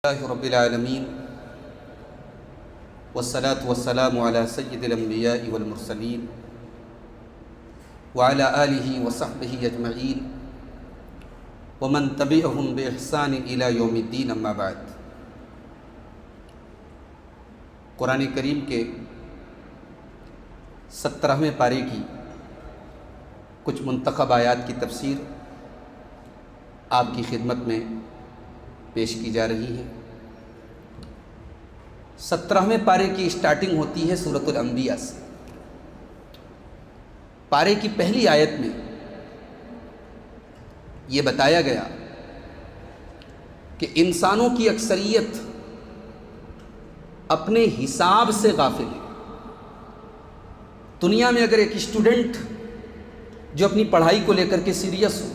اللہ رب العالمین والصلاة والسلام علی سید الانبیاء والمرسلین وعلی آلہ وصحبہ اجمعین ومن تبعہم بإحسان الی یوم الدین اما بعد۔ قرآن کریم کے 17ویں پارے کی کچھ منتخب آیات کی تفسیر آپ کی خدمت میں پیش کی جا رہی ہے۔ 17ویں پارے کی اسٹارٹنگ ہوتی ہے سورۃ الانبیاء سے۔ پارے کی پہلی آیت میں یہ بتایا گیا کہ انسانوں کی اکثریت اپنے حساب سے غافل ہے۔ دنیا میں اگر ایک اسٹوڈنٹ جو اپنی پڑھائی کو لے کر کے سیریس ہو،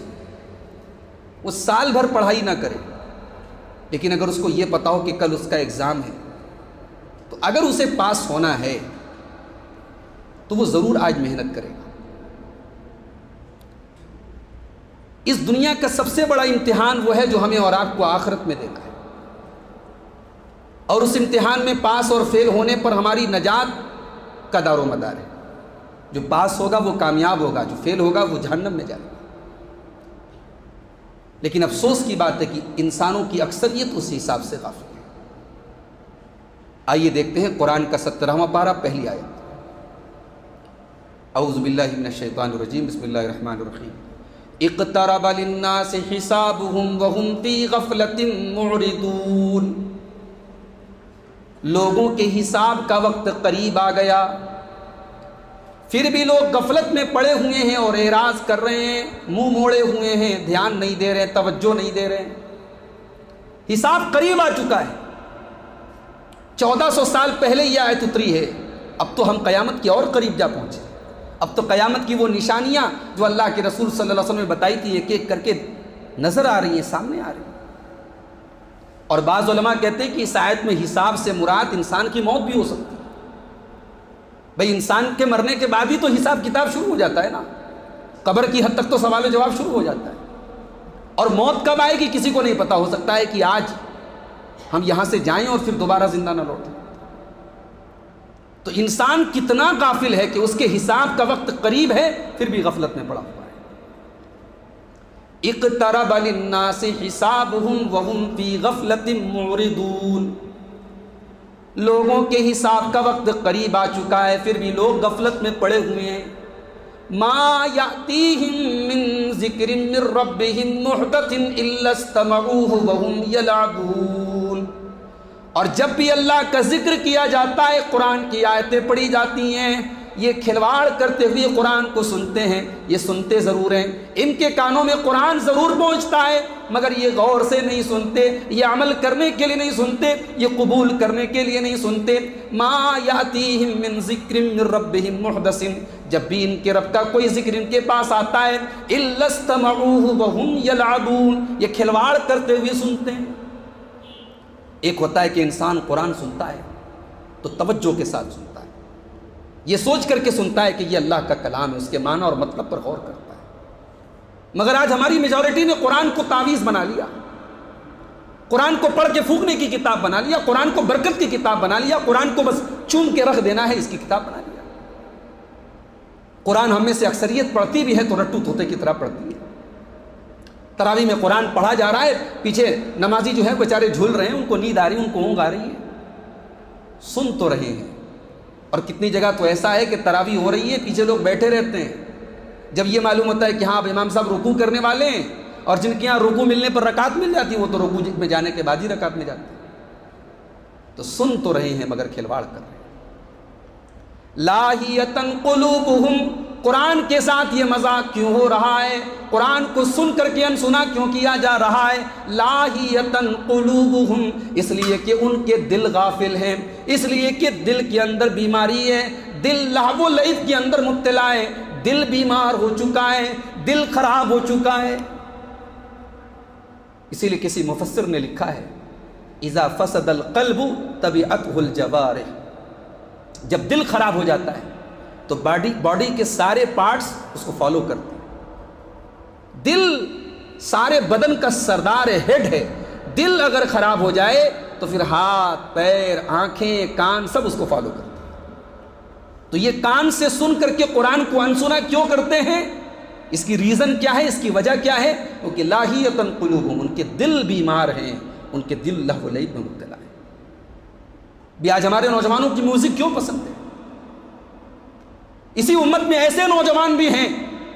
وہ سال بھر پڑھائی نہ کرے، لیکن اگر اس کو یہ پتا ہو کہ کل اس کا ایگزام ہے تو اگر اسے پاس ہونا ہے تو وہ ضرور آج محنت کرے گا۔ اس دنیا کا سب سے بڑا امتحان وہ ہے جو ہمیں اور آپ کو آخرت میں دینا ہے، اور اس امتحان میں پاس اور فیل ہونے پر ہماری نجات کا دار و مدار ہے۔ جو پاس ہوگا وہ کامیاب ہوگا، جو فیل ہوگا وہ جہنم میں جائے گا۔ لیکن افسوس کی بات ہے کہ انسانوں کی اکثریت اس حساب سے غافل ہے۔ آئیے دیکھتے ہیں قرآن کا 17واں پارہ، پہلی آیت۔ اعوذ باللہ من الشیطان الرجیم، بسم اللہ الرحمن الرحیم۔ اقترب للناس حسابهم وهم فی غفلۃ معرضون۔ لوگوں کے حساب کا وقت قریب آ گیا، پھر بھی لوگ غفلت میں پڑے ہوئے ہیں اور اعراض کر رہے ہیں، منہ موڑے ہوئے ہیں، دھیان نہیں دے رہے، توجہ نہیں دے رہے۔ حساب قریب آ چکا ہے۔ 1400 سال پہلے یہ آیت اتری ہے، اب تو ہم قیامت کے اور قریب جا پہنچے۔ اب تو قیامت کی وہ نشانیاں جو اللہ کے رسول صلی اللہ علیہ وسلم نے بتائی تھی ایک ایک کر کے نظر آ رہی ہیں، سامنے آ رہی ہیں۔ اور بعض علماء کہتے ہیں کہ اس آیت میں حساب سے مراد انسان کی موت بھی ہو سکتی ہے۔ بھئی انسان کے مرنے کے بعد ہی تو حساب کتاب شروع ہو جاتا ہے نا، قبر کی حد تک تو سوال و جواب شروع ہو جاتا ہے، اور موت کب آئے گی کسی کو نہیں پتا۔ ہو سکتا ہے کہ آج ہم یہاں سے جائیں اور پھر دوبارہ زندہ نہ لوٹیں۔ تو انسان کتنا غافل ہے کہ اس کے حساب کا وقت قریب ہے پھر بھی غفلت میں پڑا ہوا ہے۔ اقترب للناس حسابهم وهم فی غفلۃ معرضون۔ لوگوں کے حساب کا وقت قریب آ چکا ہے، پھر بھی لوگ غفلت میں پڑے ہوئے ہیں۔ ما یأتیہم من ذکر من ربہم محدث الا استمعوہ وہم یلعبون۔ اور جب بھی اللہ کا ذکر کیا جاتا ہے، قرآن کی آیتیں پڑھی جاتی ہیں، یہ کھلواڑ کرتے ہوئے قرآن کو سنتے ہیں۔ یہ سنتے ضرور ہیں، ان کے کانوں میں قرآن ضرور پہنچتا ہے، مگر یہ غور سے نہیں سنتے، یہ عمل کرنے کے لیے نہیں سنتے، یہ قبول کرنے کے لیے نہیں سنتے۔ ما یاتیہم من ذکر من ربہم محدث، جب بھی ان کے رب کا کوئی ذکر ان کے پاس آتا ہے، الا استمعوہ وہم یلعبون، یہ کھلواڑ کرتے ہوئے سنتے ہیں۔ ایک ہوتا ہے کہ انسان قرآن سنتا ہے تو توجہ کے ساتھ سنتا ہے، یہ سوچ کر کے سنتا ہے کہ یہ اللہ کا کلام ہے، اس کے معنی اور مطلب پر غور کرتا ہے۔ مگر آج ہماری میجورٹی نے قرآن کو تعویذ بنا لیا، قرآن کو پڑھ کے پھونکنے کی کتاب بنا لیا، قرآن کو برکت کی کتاب بنا لیا، قرآن کو بس چوم کے رکھ دینا ہے، اس کی کتاب بنا لیا۔ قرآن ہم میں سے اکثریت پڑھتی بھی ہے تو رٹو طوطے کی طرح پڑھتی ہے۔ تراویح میں قرآن پڑھا جا رہا ہے، پیچھے نمازی جو ہے بیچارے جھول رہے ہیں، ان کو نیند آ رہی ہے، ان کو اونگ آ رہی ہے، سن تو رہے ہیں۔ اور کتنی جگہ تو ایسا ہے کہ تراویح ہو رہی ہے، پیچھے لوگ بیٹھے رہتے ہیں۔ جب یہ معلوم ہوتا ہے کہ ہاں اب امام صاحب رکوع کرنے والے ہیں، اور جن کے یہاں رکوع ملنے پر رکعت مل جاتی ہے، وہ تو رکوع میں جانے کے بعد ہی رکعت میں جاتے ہیں۔ تو سن تو رہے ہیں مگر کھلواڑ کر رہے ہیں۔ لاہیۃ قلوبہم، قرآن کے ساتھ یہ مذاق کیوں ہو رہا ہے؟ قرآن کو سن کر کے انسنا کیوں کیا جا رہا ہے؟ لاہیۃ قلوبہم، اس لیے کہ ان کے دل غافل ہیں، اس لیے کہ دل کے اندر بیماری ہے، دل لہو و لعب کے اندر مبتلا ہے، دل بیمار ہو چکا ہے، دل خراب ہو چکا ہے۔ اسی لیے کسی مفسر نے لکھا ہے اذا فسد القلب تبعته الجوارح، جب دل خراب ہو جاتا ہے تو باڈی کے سارے پارٹس اس کو فالو کرتے ہیں۔ دل سارے بدن کا سردار ہے، ہیڈ ہے، دل اگر خراب ہو جائے تو پھر ہاتھ، پیر، آنکھیں، کان سب اس کو فالو کرتے ہیں۔ تو یہ کان سے سن کر کے قرآن کو انسنا کیوں کرتے ہیں؟ اس کی ریزن کیا ہے، اس کی وجہ کیا ہے؟ کیونکہ لاہیۃ قلوبہم، ان کے دل بیمار ہیں، ان کے دل لہو و لعب میں مبتلا ہیں۔ بھی آج ہمارے نوجوانوں کی میوزک کیوں پسند ہے؟ اسی امت میں ایسے نوجوان بھی ہیں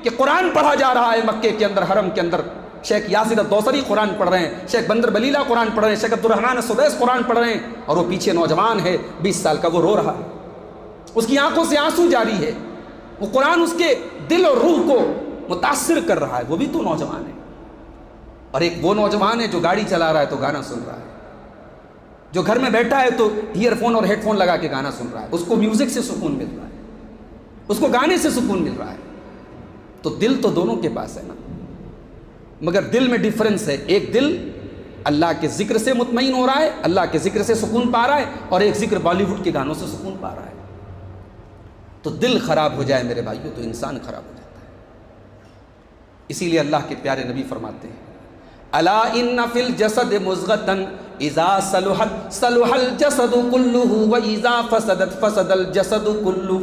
کہ قرآن پڑھا جا رہا ہے مکے کے اندر، حرم کے اندر، شیخ یاسر الدوسری قرآن پڑھ رہے ہیں، شیخ بندر بلیلہ قرآن پڑھ رہے ہیں، شیخ عبد الرحمن السدیس قرآن پڑھ رہے ہیں، اور وہ پیچھے نوجوان ہے 20 سال کا، وہ رو رہا ہے، اس کی آنکھوں سے آنسو جاری ہے، وہ قرآن اس کے دل اور روح کو متاثر کر رہا ہے، وہ بھی تو نوجوان ہے۔ اور ایک وہ نوجوان ہے جو گاڑی چلا رہا ہے تو گانا سن رہا ہے، جو گھر میں بیٹھا ہے تو ایئر فون اور ہیڈ فون لگا کے گانا سن رہا ہے، اس کو میوزک سے سکون مل رہا ہے، اس کو گانے سے سکون مل رہا ہے۔ تو دل تو دونوں کے پاس ہے نا، مگر دل میں ڈیفرنس ہے، ایک دل اللہ کے ذکر سے مطمئن ہو رہا ہے، اللہ کے ذکر سے سکون پا رہا ہے، اور ایک ذکر بالی ووڈ کے گانوں سے سکون پا رہا ہے۔ تو دل خراب ہو جائے میرے بھائیوں تو انسان خراب ہو جاتا ہے۔ اسی لیے اللہ کے پیارے نبی فرماتے ہیں الا ان فی الجسد مضغۃ اذا صلحت صلح الجسد کلہ واذا فسدت فسد الجسد کلہ۔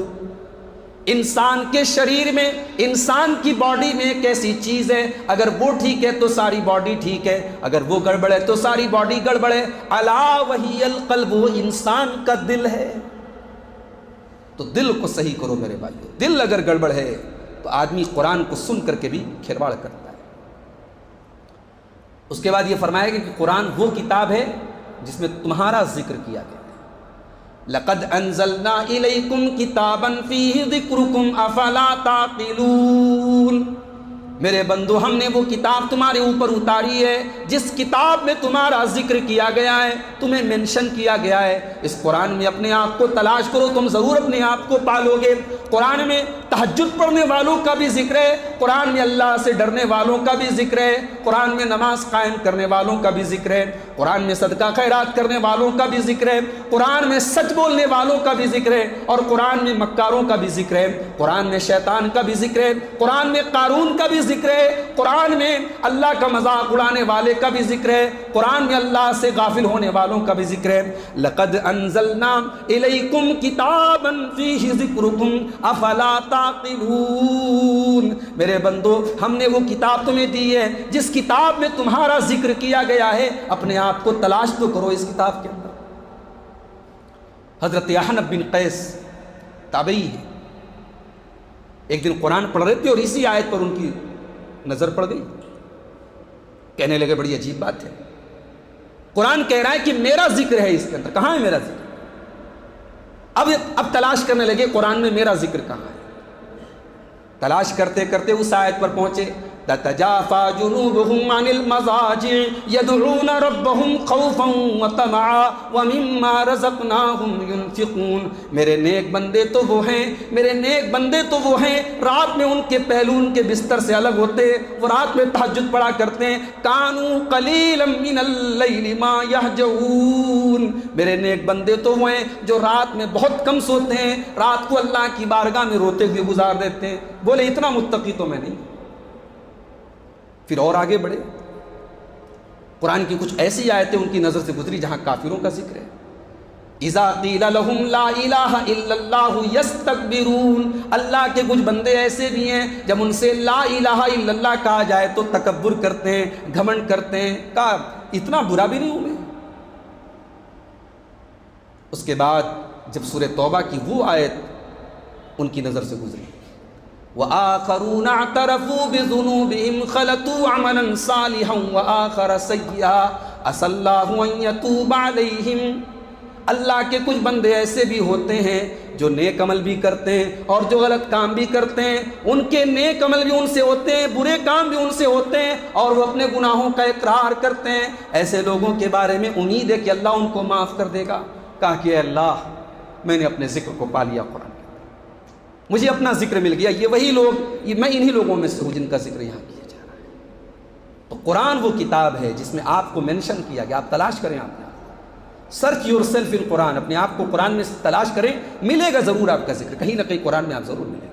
انسان کے شریر میں، انسان کی باڈی میں ایک ایسی چیز ہے، اگر وہ ٹھیک ہے تو ساری باڈی ٹھیک ہے، اگر وہ گڑبڑ ہے تو ساری باڈی گڑبڑ ہے۔ الا وہی القلب، وہ انسان کا دل ہے۔ تو دل کو صحیح کرو میرے بھائیو، دل اگر گڑبڑ ہے تو آدمی قرآن کو سن کر کے بھی کھلواڑ کرتا ہے۔ اس کے بعد یہ فرمایا گیا کہ قرآن وہ کتاب ہے جس میں تمہارا ذکر کیا گیا ہے۔ لَقَدْ أَنزَلْنَا إِلَيْكُمْ كِتَابًا فِيهِ ذِكْرُكُمْ أَفَلَا تَعْقِلُونَ۔ میرے بندو، ہم نے وہ کتاب تمہارے اوپر اتاری ہے جس کتاب میں تمہارا ذکر کیا گیا ہے، تمہیں منشن کیا گیا ہے۔ اس قرآن میں اپنے آپ کو تلاش کرو، تم ضرور اپنے آپ کو پالو گے۔ قرآن میں تہجد پڑھنے والوں کا بھی ذکر ہے، قرآن میں اللہ سے ڈرنے والوں کا بھی ذکر ہے، قرآن میں نماز قائم کرنے والوں کا بھی ذکر ہے، قرآن میں صدقہ خیرات کرنے والوں کا بھی ذکر ہے، قرآن میں سچ بولنے والوں کا بھی ذکر ہے، اور قرآن میں مکاروں کا بھی ذکر ہے، قرآن میں شیطان کا بھی ذکر ہے، قرآن میں قارون کا بھی ذکر ہے، قرآن میں اللہ کا مذاق اڑانے والے کا بھی ذکر ہے، قرآن میں اللہ سے غافل ہونے والوں کا بھی ذکر ہے۔ لقد انزلنا الیکم کتابا فیہ ذکرکم افلا تعقلون۔ میرے بندو، ہم نے وہ کتاب تمہیں دی ہے جس کتاب میں تمہارا ذکر کیا گیا ہے، اپنے آپ کو تلاش تو کرو اس کتاب کے اندر۔ حضرت احنف بن قیس تابعی ہے، ایک دن قرآن پڑھ رہے تھے اور اسی آیت پر ان کی نظر پڑ گئی، کہنے لگے بڑی عجیب بات ہے، قرآن کہہ رہا ہے کہ میرا ذکر ہے اس کے اندر، کہاں ہے میرا ذکر؟ اب تلاش کرنے لگے قرآن میں میرا ذکر کہاں ہے۔ تلاش کرتے کرتے اس آیت پر پہنچے تتجافى جنوبهم عن المضاجع يدعون ربهم خوفا وطمعا ومما رزقناهم ينفقون۔ میرے نیک بندے تو وہ ہیں، میرے نیک بندے تو وہ ہیں، رات میں ان کے پہلو ان کے بستر سے الگ ہوتے، وہ رات میں تہجد پڑھا کرتے ہیں، كانوا قليلا من الليل ما يهجعون۔ میرے نیک بندے تو وہ ہیں جو رات میں بہت کم سوتے ہیں، رات کو اللہ کی بارگاہ میں روتے ہوئے گزار دیتے ہیں۔ بولے اتنا متقی تو میں نہیں۔ پھر اور آگے بڑھے، قرآن کی کچھ ایسی آیتیں ان کی نظر سے گزری جہاں کافروں کا ذکر ہے۔ اذا قیل لهم لا الہ الا اللہ یستکبرون۔ اللہ کے کچھ بندے ایسے بھی ہیں جب ان سے لا الہ الا اللہ کہا جائے تو تکبر کرتے ہیں، گھمنڈ کرتے ہیں، کہا اتنا برا بھی نہیں ہوں میں۔ اس کے بعد جب سورہ توبہ کی وہ آیت ان کی نظر سے گزری، وآخرون اعترفوا بذنوبهم خلطوا عملا صالحا وآخر سیئا عسى اللہ ان یتوب علیہم۔ اللہ کے کچھ بندے ایسے بھی ہوتے ہیں جو نیک عمل بھی کرتے ہیں اور جو غلط کام بھی کرتے ہیں، ان کے نیک عمل بھی ان سے ہوتے ہیں، برے کام بھی ان سے ہوتے ہیں، اور وہ اپنے گناہوں کا اقرار کرتے ہیں۔ ایسے لوگوں کے بارے میں امید ہے کہ اللہ ان کو معاف کر دے گا۔ کہا کہ اے اللہ، میں نے اپنے ذکر کو پا لیا، قرآن مجھے اپنا ذکر مل گیا، یہ وہی لوگ، میں انہی لوگوں میں سے ہوں جن کا ذکر یہاں کیا جا رہا ہے۔ تو قرآن وہ کتاب ہے جس میں آپ کو مینشن کیا گیا، آپ تلاش کریں، آپ سرچ یور سیلف ان قرآن، اپنے آپ کو قرآن میں تلاش کریں، ملے گا ضرور آپ کا ذکر، کہیں نہ کہیں قرآن میں آپ ضرور ملیں گے۔